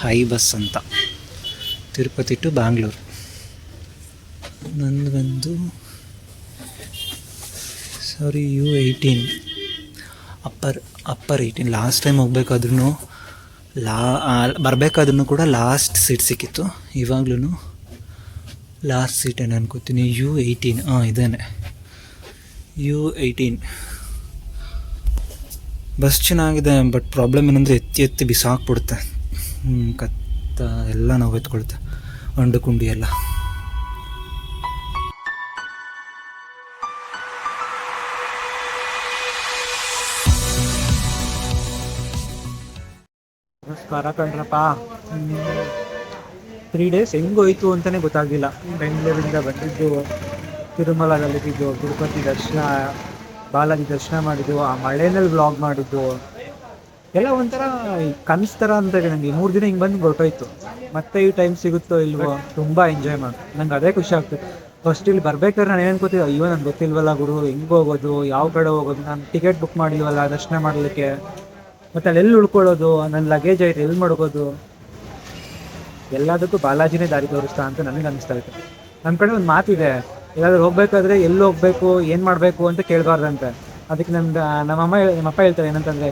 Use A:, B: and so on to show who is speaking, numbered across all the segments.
A: High bus ಅಂತ, Tirupati to Bangalore. ನಂದು ಬಂದು U18 ಅಪ್ಪರ್ 18. ಲಾಸ್ಟ್ ಟೈಮ್ ಹೋಗ್ಬೇಕಾದ್ರೂ ಬರಬೇಕಾದ್ರೂ ಕೂಡ ಲಾಸ್ಟ್ ಸೀಟ್ ಸಿಕ್ಕಿತ್ತು. ಇವಾಗ್ಲೂ ಲಾಸ್ಟ್ ಸೀಟೇನು ಅನ್ಕೋತೀನಿ. U18 ಇದೇನೆ U18 ಬಸ್ ಚೆನ್ನಾಗಿದೆ. ಬಟ್ ಪ್ರಾಬ್ಲಮ್ ಏನಂದರೆ ಎತ್ತಿ ಬಿಸಾಕ್ಬಿಡುತ್ತೆ. ಕತ್ತ ಎಲ್ಲ ನಾವು ಎತ್ಕೊಳುತ್ತೆ, ಅಂಡು ಕುಂಡಿ ಎಲ್ಲ. ನಮಸ್ಕಾರ ಕಣ್ರಪ್ಪ. 3 ಡೇಸ್ ಹೆಂಗೋಯ್ತು ಅಂತಲೇ ಗೊತ್ತಾಗಲಿಲ್ಲ. ಬೆಂಗಳೂರಿಂದ ಬಂದಿದ್ದು, ತಿರುಮಲದಲ್ಲಿದ್ದು, ತಿರುಪತಿ ದರ್ಶನ, ಬಾಲಾಜಿ ದರ್ಶನ ಮಾಡಿದ್ದು, ಆ ಮಳೆಯಲ್ಲಿ ವ್ಲಾಗ್ ಮಾಡಿದ್ದು ಎಲ್ಲ ಒಂಥರ ಕನಸು ಥರ ಅಂತ ಇದೆ ನನಗೆ. 3 ದಿನ ಹಿಂಗೆ ಬಂದು ಹೊರಟೋಯ್ತು. ಮತ್ತೆ ಈ ಟೈಮ್ ಸಿಗುತ್ತೋ ಇಲ್ವೋ, ತುಂಬ ಎಂಜಾಯ್ ಮಾಡಿ ನಂಗೆ ಅದೇ ಖುಷಿ ಆಗ್ತದೆ. ಫಸ್ಟ್ ಇಲ್ಲಿ ಬರ್ಬೇಕಾದ್ರೆ ನಾನು ಏನು ಅನ್ಕೋತೀವಿ, ಅಯ್ಯೋ ನನಗೆ ಗೊತ್ತಿಲ್ವಲ್ಲ ಗುರು, ಹೆಂಗೆ ಹೋಗೋದು, ಯಾವ ಕಡೆ ಹೋಗೋದು, ನಾನು ಟಿಕೆಟ್ ಬುಕ್ ಮಾಡಿಲ್ವಲ್ಲ ದರ್ಶನ ಮಾಡಲಿಕ್ಕೆ, ಮತ್ತು ಅಲ್ಲಿ ಎಲ್ಲಿ ಉಳ್ಕೊಳ್ಳೋದು, ನನ್ನ ಲಗೇಜ್ ಐತೆ ಎಲ್ಲಿ ಮಾಡ್ಬೋದು. ಎಲ್ಲದಕ್ಕೂ ಬಾಲಾಜಿನೇ ದಾರಿ ತೋರಿಸ್ತಾ ಅಂತ ನನಗೆ ಅನಿಸ್ತಾ ಇತ್ತು. ನಮ್ಮ ಕಡೆ ಒಂದು ಮಾತಿದೆ, ಎಲ್ಲಾದ್ರೂ ಹೋಗ್ಬೇಕಾದ್ರೆ ಎಲ್ಲಿ ಹೋಗ್ಬೇಕು ಏನು ಮಾಡಬೇಕು ಅಂತ ಕೇಳಬಾರ್ದಂತೆ. ಅದಕ್ಕೆ ನಮ್ಮಪ್ಪ ಹೇಳ್ತಾರೆ ಏನಂತಂದರೆ,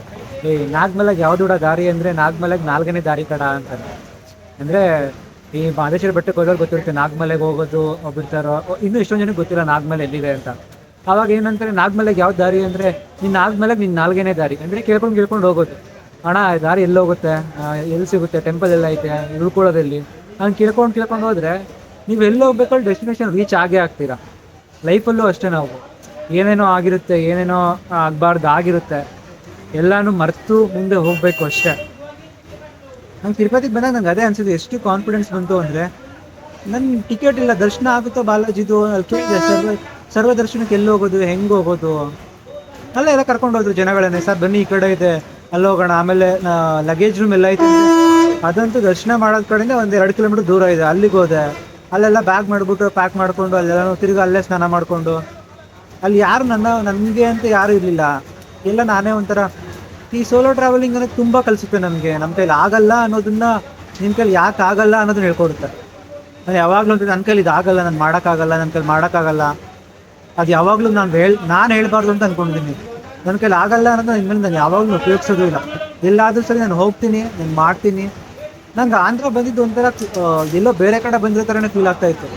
A: ನಾಗ್ಮಲೆಗೆ ಯಾವ್ದು ಕೂಡ ದಾರಿ ಅಂದರೆ ನಾಗ್ಮಲೆಗೆ 4ನೇ ದಾರಿ ಕಡ ಅಂತಾರೆ. ಅಂದರೆ ಈ ಮಹದೇಶ್ವರ ಬೆಟ್ಟಕ್ಕೆ ಹೋಗೋರು ಗೊತ್ತಿರುತ್ತೆ ನಾಗ್ಮಲೆಗೆ ಹೋಗೋದು ಬಿಡ್ತಾರೋ, ಇನ್ನೂ ಎಷ್ಟೊಂದು ಜನಕ್ಕೆ ಗೊತ್ತಿಲ್ಲ ನಾಗ್ಮಲೆ ಎಲ್ಲಿದೆ ಅಂತ. ಆವಾಗ ಏನಂತಾರೆ, ನಾಗ್ಮಲೆಗೆ ಯಾವ ದಾರಿ ಅಂದರೆ ನಿನ್ನ ನಾಗ್ಮಲೆಗೆ 4ನೇ ದಾರಿ ಅಂದರೆ ಕೇಳ್ಕೊಂಡು ಹೋಗೋದು. ಅಣ್ಣ ದಾರಿ ಎಲ್ಲಿ ಹೋಗುತ್ತೆ, ಎಲ್ಲಿ ಸಿಗುತ್ತೆ, ಟೆಂಪಲ್ ಎಲ್ಲ ಐತೆ, ಉಳ್ಕೊಳ್ಳೋದಲ್ಲಿ ನಾನು ಕೇಳ್ಕೊಂಡು ಹೋದರೆ ನೀವು ಎಲ್ಲಿ ಹೋಗ್ಬೇಕು ಡೆಸ್ಟಿನೇಷನ್ ರೀಚ್ ಆಗೇ ಆಗ್ತೀರಾ. ಲೈಫಲ್ಲೂ ಅಷ್ಟೇ, ನಾವು ಏನೇನೋ ಆಗಿರುತ್ತೆ, ಏನೇನೋ ಆಗಬಾರ್ದು ಆಗಿರುತ್ತೆ, ಎಲ್ಲನೂ ಮರೆತು ಮುಂದೆ ಹೋಗಬೇಕು ಅಷ್ಟೇ. ನಂಗೆ ತಿರುಪತಿಗೆ ಬಂದಾಗ ನಂಗೆ ಅದೇ ಅನಿಸಿದೆ, ಎಷ್ಟು ಕಾನ್ಫಿಡೆನ್ಸ್ ಬಂತು ಅಂದರೆ, ನನ್ನ ಟಿಕೆಟ್ ಇಲ್ಲ, ದರ್ಶನ ಆಗುತ್ತೋ ಬಾಲಾಜಿದು ಅಲ್ಲಿ ಕೇಳಿದೆ, ಸರ್ವ ದರ್ಶನಕ್ಕೆ ಎಲ್ಲಿ ಹೋಗೋದು, ಹೆಂಗೆ ಹೋಗೋದು, ಅಲ್ಲೆಲ್ಲ ಕರ್ಕೊಂಡು ಹೋದ್ರು ಜನಗಳನ್ನೇ. ಸರ್ ಬನ್ನಿ ಈ ಕಡೆ ಇದೆ ಅಲ್ಲಿ ಹೋಗೋಣ, ಆಮೇಲೆ ಲಗೇಜ್ ರೂಮ್ ಎಲ್ಲ ಐತೆ. ಅದಂತೂ ದರ್ಶನ ಮಾಡೋದ್ ಕಡೆಯಿಂದ 1-2 ಕಿಲೋಮೀಟರ್ ದೂರ ಇದೆ. ಅಲ್ಲಿಗೆ ಹೋದೆ, ಅಲ್ಲೆಲ್ಲ ಬ್ಯಾಗ್ ಮಾಡಿಬಿಟ್ಟು ಪ್ಯಾಕ್ ಮಾಡಿಕೊಂಡು ಅಲ್ಲೆಲ್ಲ ತಿರುಗಿ ಅಲ್ಲೇ ಸ್ನಾನ ಮಾಡಿಕೊಂಡು, ಅಲ್ಲಿ ಯಾರು ನನಗೆ ಅಂತ ಯಾರೂ ಇರಲಿಲ್ಲ. ಎಲ್ಲ ನಾನೇ ಒಂಥರ. ಈ ಸೋಲೋ ಟ್ರಾವೆಲಿಂಗ್ ಅನ್ನೋದು ತುಂಬ ಕಲಿಸುತ್ತೆ ನಮಗೆ. ನಮ್ಮ ಕೈಲಿ ಆಗಲ್ಲ ಅನ್ನೋದನ್ನ ನಿಮ್ಮ ಕೈಲಿ ಯಾಕೆ ಆಗಲ್ಲ ಅನ್ನೋದನ್ನ ಹೇಳ್ಕೊಡುತ್ತೆ. ನಾನು ಯಾವಾಗಲೂ ಅಂತ ನನ್ನ ಕೈಲಿ ಇದಾಗಲ್ಲ, ನಾನು ಮಾಡೋಕ್ಕಾಗಲ್ಲ, ನನ್ನ ಕೈಲಿ ಮಾಡೋಕ್ಕಾಗಲ್ಲ, ಅದು ಯಾವಾಗಲೂ ನಾನು ಹೇಳ್ಬಾರ್ದು ಅಂತ ಅಂದ್ಕೊಂಡಿದ್ದೀನಿ. ನನ್ನ ಕೈಲಿ ಆಗಲ್ಲ ಅನ್ನೋದು ಇನ್ಮೇಲೆ ನಾನು ಯಾವಾಗಲೂ ಉಪಯೋಗಿಸೋದು ಇಲ್ಲ. ಎಲ್ಲಾದರೂ ಸರಿ ನಾನು ಹೋಗ್ತೀನಿ, ನಾನು ಮಾಡ್ತೀನಿ. ನಂಗೆ ಆಂಧ್ರ ಬಂದಿದ್ದು ಒಂಥರ ಎಲ್ಲೋ ಬೇರೆ ಕಡೆ ಬಂದಿರೋ ಥರನೇ ಫೀಲ್ ಆಗ್ತಾಯಿತ್ತು.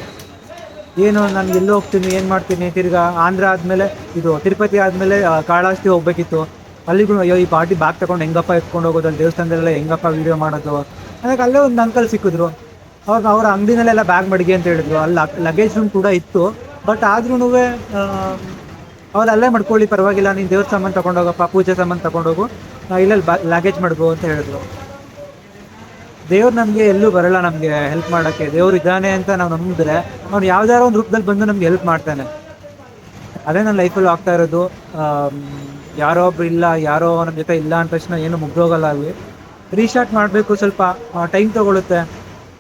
A: ಏನು ನಾನು ಎಲ್ಲೋ ಹೋಗ್ತೀನಿ, ಏನು ಮಾಡ್ತೀನಿ, ತಿರ್ಗಾ ಆಂಧ್ರ ಆದಮೇಲೆ ಇದು ತಿರುಪತಿ ಆದಮೇಲೆ ಕಾಳಹಸ್ತಿ ಹೋಗ್ಬೇಕಿತ್ತು. ಅಲ್ಲಿಗೂ ಅಯ್ಯೋ ಈ ಪಾರ್ಟಿ ಬ್ಯಾಗ್ ತೊಗೊಂಡು ಹೆಂಗಪ್ಪ ಎತ್ಕೊಂಡು ಹೋಗೋದು, ಅಲ್ಲಿ ದೇವಸ್ಥಾನದಲ್ಲೆಲ್ಲ ಹೆಂಗಪ್ಪ ವೀಡಿಯೋ ಮಾಡೋದು. ಅದಕ್ಕೆ ಅಲ್ಲೇ ಒಂದು ಅಂಕಲ್ ಸಿಕ್ಕಿದ್ರು. ಅವ್ರ ಅಂಗಡಿನಲ್ಲೆಲ್ಲ ಬ್ಯಾಗ್ ಮಡಿಗೆ ಅಂತ ಹೇಳಿದ್ರು. ಅಲ್ಲಿ ಲಗೇಜ್ ರೂಮ್ ಕೂಡ ಇತ್ತು. ಬಟ್ ಆದ್ರೂ ಅವ್ರು ಅಲ್ಲೇ ಮಾಡ್ಕೊಳ್ಳಿ ಪರವಾಗಿಲ್ಲ, ನೀನು ದೇವ್ರ ಸಾಮಾನು ತೊಗೊಂಡೋಗಪ್ಪ, ಪೂಜೆ ಸಾಮಾನು ತೊಗೊಂಡೋಗು, ಇಲ್ಲಲ್ಲಿ ಲಗೇಜ್ ಮಾಡ್ಕೋ ಅಂತ ಹೇಳಿದ್ರು. ದೇವ್ರು ನಮಗೆ ಎಲ್ಲೂ ಬರೋಲ್ಲ ನಮಗೆ ಹೆಲ್ಪ್ ಮಾಡೋಕ್ಕೆ. ದೇವ್ರು ಇದ್ದಾನೆ ಅಂತ ನಾವು ನಂಬಿದ್ರೆ ಅವ್ನು ಯಾವ್ದಾರೋ ಒಂದು ರೂಪದಲ್ಲಿ ಬಂದು ನಮ್ಗೆ ಹೆಲ್ಪ್ ಮಾಡ್ತಾನೆ. ಅದೇ ನನ್ನ ಲೈಫಲ್ಲಿ ಆಗ್ತಾ ಇರೋದು. ಯಾರೋ ಒಬ್ರು ಇಲ್ಲ, ಯಾರೋ ನಮ್ಮ ಜೊತೆ ಇಲ್ಲ ಅಂದ ತಕ್ಷಣ ಏನು ಮುಗ್ದೋಗಲ್ಲ. ಅಲ್ಲಿ ರೀಸ್ಟಾರ್ಟ್ ಮಾಡಬೇಕು, ಸ್ವಲ್ಪ ಟೈಮ್ ತೊಗೊಳುತ್ತೆ,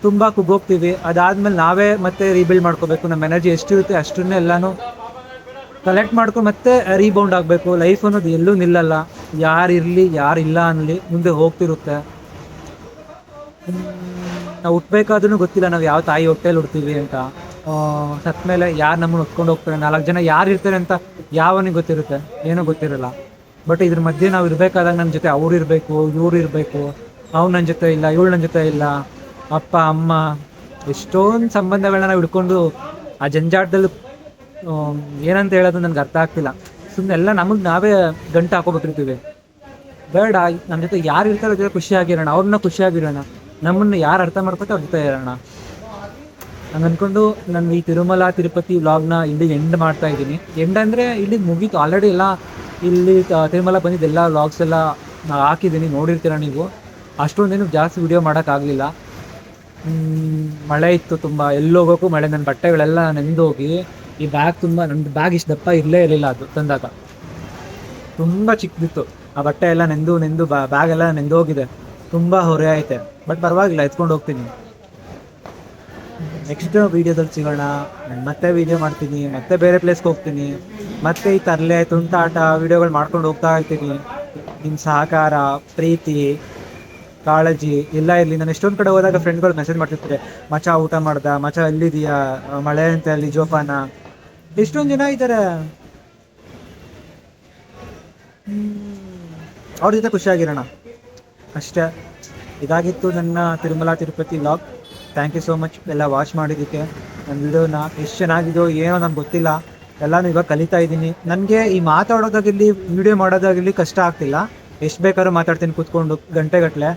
A: ತುಂಬ ಕುಗ್ಗೋಗ್ತೀವಿ. ಅದಾದಮೇಲೆ ನಾವೇ ಮತ್ತೆ ರೀಬಿಲ್ಡ್ ಮಾಡ್ಕೋಬೇಕು. ನಮ್ಮ ಎನರ್ಜಿ ಎಷ್ಟಿರುತ್ತೆ ಅಷ್ಟನ್ನೇ ಎಲ್ಲನೂ ಕಲೆಕ್ಟ್ ಮಾಡ್ಕೊಂಡು ಮತ್ತೆ ರೀಬೌಂಡ್ ಆಗಬೇಕು. ಲೈಫ್ ಅನ್ನೋದು ಎಲ್ಲೂ ನಿಲ್ಲಲ್ಲ. ಯಾರಿರಲಿ ಯಾರಿಲ್ಲ ಅನ್ನಲಿ ಮುಂದೆ ಹೋಗ್ತಿರುತ್ತೆ. ನಾವು ಹುಟ್ಟಬೇಕಾದ್ರೂ ಗೊತ್ತಿಲ್ಲ ನಾವು ಯಾವ ತಾಯಿ ಹೊಟ್ಟೆಯಲ್ಲಿ ಹುಡ್ತೀವಿ ಅಂತ. ಸತ್ತ ಮೇಲೆ ಯಾರು ನಮ್ಮನ್ನು ಹೊತ್ಕೊಂಡು ಹೋಗ್ತಾರೆ, 4 ಜನ ಯಾರು ಇರ್ತಾರೆ ಅಂತ ಯಾವನಿಗೆ ಗೊತ್ತಿರುತ್ತೆ, ಏನೂ ಗೊತ್ತಿರಲ್ಲ. ಬಟ್ ಇದ್ರ ಮಧ್ಯೆ ನಾವು ಇರಬೇಕಾದಾಗ ನನ್ನ ಜೊತೆ ಅವ್ರು ಇರಬೇಕು, ಇವ್ರು ಇರಬೇಕು, ಅವ್ನು ನನ್ನ ಜೊತೆ ಇಲ್ಲ, ಇವಳು ನನ್ನ ಜೊತೆ ಇಲ್ಲ, ಅಪ್ಪ ಅಮ್ಮ, ಎಷ್ಟೊಂದು ಸಂಬಂಧಗಳನ್ನ ನಾವು ಹಿಡ್ಕೊಂಡು ಆ ಜಂಜಾಟದಲ್ಲಿ ಏನಂತ ಹೇಳೋದು ನನಗೆ ಅರ್ಥ ಆಗ್ತಿಲ್ಲ. ಸುಮ್ಮನೆ ಎಲ್ಲ ನಮಗೆ ನಾವೇ ಗಂಟು ಹಾಕೋಬಿಟ್ಟಿರ್ತೀವಿ. ಬೇಡ, ನಮ್ಮ ಜೊತೆ ಯಾರು ಇರ್ತಾರೋ ಅದ್ರ ಜೊತೆ ಖುಷಿಯಾಗಿರೋಣ, ಅವ್ರನ್ನ ಖುಷಿಯಾಗಿರೋಣ, ನಮ್ಮನ್ನು ಯಾರು ಅರ್ಥ ಮಾಡ್ಕೊತ ಅವ್ರ ಜೊತೆ ಇರೋಣ. ಹಂಗೆ ಅಂದ್ಕೊಂಡು ನಾನು ಈ ತಿರುಮಲ ತಿರುಪತಿ ವ್ಲಾಗ್ನ ಇಲ್ಲಿಗೆ ಎಂಡ್ ಮಾಡ್ತಾ ಇದ್ದೀನಿ. ಎಂಡ್ ಅಂದರೆ ಇಲ್ಲಿಗೆ ಮುಗೀತು ಆಲ್ರೆಡಿ. ಎಲ್ಲ ಇಲ್ಲಿ ತಿರುಮಲ ಬಂದಿದ್ದೆಲ್ಲ ವ್ಲಾಗ್ಸ್ ಎಲ್ಲ ಹಾಕಿದ್ದೀನಿ, ನೋಡಿರ್ತೀರ ನೀವು. ಅಷ್ಟೊಂದೇನು ಜಾಸ್ತಿ ವಿಡಿಯೋ ಮಾಡೋಕ್ಕಾಗಲಿಲ್ಲ. ಮಳೆ ಇತ್ತು ತುಂಬ, ಎಲ್ಲೋಗೋಕ್ಕೂ ಮಳೆ. ನನ್ನ ಬಟ್ಟೆಗಳೆಲ್ಲ ನೆಂದೋಗಿ ಈ ಬ್ಯಾಗ್ ತುಂಬ, ನನ್ನ ಬ್ಯಾಗ್ ಇಷ್ಟು ದಪ್ಪ ಇರಲಿಲ್ಲ ಅದು ತಂದಾಗ, ತುಂಬ ಚಿಕ್ಕದಿತ್ತು. ಆ ಬಟ್ಟೆ ಎಲ್ಲ ನೆಂದು ಬ್ಯಾಗೆಲ್ಲ ನೆಂದೋಗಿದೆ, ತುಂಬ ಹೊರೆ ಐತೆ. ಬಟ್ ಪರವಾಗಿಲ್ಲ, ಎತ್ಕೊಂಡು ಹೋಗ್ತೀನಿ. ನೆಕ್ಸ್ಟ್ ವೀಡಿಯೋದಲ್ಲಿ ಸಿಗೋಣ. ನಾನು ಮತ್ತೆ ವೀಡಿಯೋ ಮಾಡ್ತೀನಿ, ಮತ್ತೆ ಬೇರೆ ಪ್ಲೇಸ್ಗೆ ಹೋಗ್ತೀನಿ, ಮತ್ತೆ ಈ ತರಲೆ ತುಂಟಾಟ ವೀಡಿಯೋಗಳು ಮಾಡ್ಕೊಂಡು ಹೋಗ್ತಾ ಇರ್ತೀನಿ. ನಿಮ್ಮ ಸಹಕಾರ, ಪ್ರೀತಿ ಕಾಳಜಿ ಎಲ್ಲ ಇರಲಿ. ನಾನು ಎಷ್ಟೊಂದು ಕಡೆ ಹೋದಾಗ ಫ್ರೆಂಡ್ಗಳು ಮೆಸೇಜ್ ಮಾಡ್ತಿರ್ತಾರೆ, ಮಚ ಊಟ ಮಾಡ್ದ, ಮಚ ಎಲ್ಲಿದೆಯಾ, ಮಳೆ ಅಂತ ಅಲ್ಲಿ ಜೋಪಾನ. ಎಷ್ಟೊಂದು ಜನ ಇದ್ದಾರೆ, ಅವ್ರ ಜೊತೆ ಖುಷಿಯಾಗಿರೋಣ ಅಷ್ಟೇ. ಇದಾಗಿತ್ತು ನನ್ನ Tirumala Tirupati vlog. Thank you so much ಎಲ್ಲ ವಾಚ್ ಮಾಡಿದ್ದಕ್ಕೆ. ನನ್ನ ವಿಡಿಯೋನ ಎಷ್ಟು ಚೆನ್ನಾಗಿದೆಯೋ ಏನೋ ನಂಗೆ ಗೊತ್ತಿಲ್ಲ, ಎಲ್ಲನೂ ಇವಾಗ ಕಲಿತಾ ಇದ್ದೀನಿ. ನನಗೆ ಈ ಮಾತಾಡೋದಾಗಿರಲಿ ವಿಡಿಯೋ ಮಾಡೋದಾಗಿರಲಿ ಕಷ್ಟ ಆಗ್ತಿಲ್ಲ. ಎಷ್ಟು ಬೇಕಾದ್ರೂ ಮಾತಾಡ್ತೀನಿ ಕೂತ್ಕೊಂಡು ಗಂಟೆಗಟ್ಟಲೆ,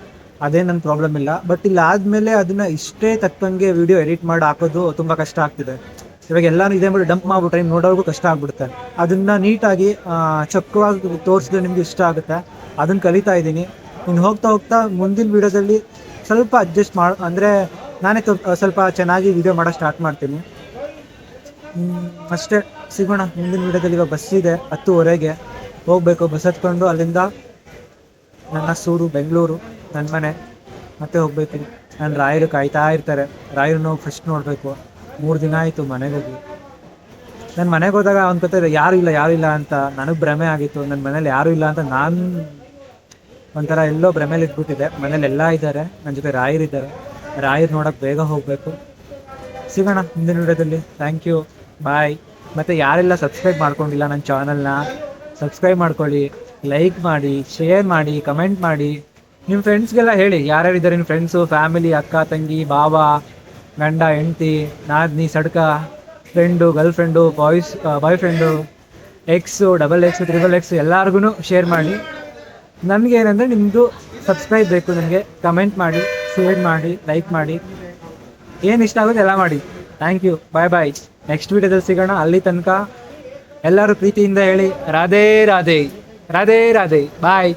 A: ಅದೇ ನನ್ನ ಪ್ರಾಬ್ಲಮ್ ಇಲ್ಲ. ಬಟ್ ಇಲ್ಲಿ ಆದಮೇಲೆ ಅದನ್ನು ಇಷ್ಟೇ ತಕ್ಕಂಗೆ ವಿಡಿಯೋ ಎಡಿಟ್ ಮಾಡಿ ಹಾಕೋದು ತುಂಬ ಕಷ್ಟ ಆಗ್ತಿದೆ. ಇವಾಗ ಎಲ್ಲನೂ ಇದೇ ಮಾಡಿ ಡಂಪ್ ಮಾಡ್ಬಿಟ್ರೆ ನೋಡೋರ್ಗೂ ಕಷ್ಟ ಆಗ್ಬಿಡುತ್ತೆ. ಅದನ್ನು ನೀಟಾಗಿ ಚೊಕ್ಕವಾಗಿ ತೋರಿಸಿದ್ರೆ ನಿಮ್ಗೆ ಇಷ್ಟ ಆಗುತ್ತೆ. ಅದನ್ನು ಕಲಿತಾ ಇದ್ದೀನಿ. ಇನ್ನು ಹೋಗ್ತಾ ಹೋಗ್ತಾ ಮುಂದಿನ ವೀಡಿಯೋದಲ್ಲಿ ಸ್ವಲ್ಪ ಅಡ್ಜಸ್ಟ್ ಅಂದರೆ ನಾನೇ ಸ್ವಲ್ಪ ಚೆನ್ನಾಗಿ ವಿಡಿಯೋ ಮಾಡೋಕ್ಕೆ ಸ್ಟಾರ್ಟ್ ಮಾಡ್ತೀನಿ. ಅಷ್ಟೇ, ಸಿಗೋಣ ಮುಂದಿನ ವೀಡಿಯೋದಲ್ಲಿ. ಇವಾಗ ಬಸ್ ಇದೆ 10:15 ಹೋಗಬೇಕು. ಬಸ್ ಹತ್ಕೊಂಡು ಅಲ್ಲಿಂದ ನನ್ನ ಸೂರು ಬೆಂಗಳೂರು ನನ್ನ ಮನೆ ಮತ್ತೆ ಹೋಗ್ಬೇಕು. ನಾನು ರಾಯರು ಕಾಯ್ತಾ ಇರ್ತಾರೆ, ರಾಯರನ್ನು ಫಸ್ಟ್ ನೋಡಬೇಕು. 3 ದಿನ ಆಯಿತು ಮನೆಗೆ ಹೋಗಿ. ನನ್ನ ಮನೆಗೆ ಹೋದಾಗ ಅನ್ಕೋತಾರೆ ಯಾರೂ ಇಲ್ಲ ಅಂತ. ನನಗೆ ಭ್ರಮೆ ಆಗಿತ್ತು ನನ್ನ ಮನೇಲಿ ಯಾರೂ ಇಲ್ಲ ಅಂತ. ನಾನು ಒಂಥರ ಎಲ್ಲೋ ಭ್ರಮೇಲಿ ಇದ್ಬಿಟ್ಟಿದೆ. ಮನೇಲಿ ಎಲ್ಲ ಇದ್ದಾರೆ, ನನ್ನ ಜೊತೆ ರಾಯರಿದ್ದಾರೆ. ರಾಯರು ನೋಡೋಕೆ ಬೇಗ ಹೋಗಬೇಕು. ಸಿಗೋಣ ಮುಂದಿನ ವಿಡಿಯೋದಲ್ಲಿ. ಥ್ಯಾಂಕ್ ಯು, ಬಾಯ್. ಮತ್ತು ಯಾರೆಲ್ಲ ಸಬ್ಸ್ಕ್ರೈಬ್ ಮಾಡ್ಕೊಂಡಿಲ್ಲ ನನ್ನ ಚಾನಲ್ನ, ಸಬ್ಸ್ಕ್ರೈಬ್ ಮಾಡ್ಕೊಳ್ಳಿ, ಲೈಕ್ ಮಾಡಿ, ಶೇರ್ ಮಾಡಿ, ಕಮೆಂಟ್ ಮಾಡಿ. ನಿಮ್ಮ ಫ್ರೆಂಡ್ಸ್ಗೆಲ್ಲ ಹೇಳಿ, ಯಾರ್ಯಾರಿದ್ದಾರೆ ನಿಮ್ಮ ಫ್ರೆಂಡ್ಸು, ಫ್ಯಾಮಿಲಿ, ಅಕ್ಕ ತಂಗಿ, ಬಾವ, ಗಂಡ ಹೆಂಡ್ತಿ, ನಾದ್ನಿ, ಸಡ್ಕ, ಫ್ರೆಂಡು, ಗರ್ಲ್ ಫ್ರೆಂಡು, ಬಾಯ್ ಫ್ರೆಂಡು, ಎಕ್ಸು, XX, XXX ಎಲ್ಲರಿಗೂ ಶೇರ್ ಮಾಡಿ. ನನಗೇನೆಂದರೆ ನಿಮ್ಮದು ಸಬ್ಸ್ಕ್ರೈಬ್ ಬೇಕು. ನನಗೆ ಕಮೆಂಟ್ ಮಾಡಿ, ಶೇರ್ ಮಾಡಿ, ಲೈಕ್ ಮಾಡಿ, ಏನು ಇಷ್ಟ ಆಗುತ್ತೆ ಎಲ್ಲ ಮಾಡಿ. Thank you, bye bye. Next ವೀಡಿಯೋದಲ್ಲಿ ಸಿಗೋಣ. ಅಲ್ಲಿ ತನಕ ಎಲ್ಲರೂ ಪ್ರೀತಿಯಿಂದ ಹೇಳಿ ರಾಧೇ ರಾಧೇ, ರಾಧೇ ರಾಧೇ, ಬಾಯ್.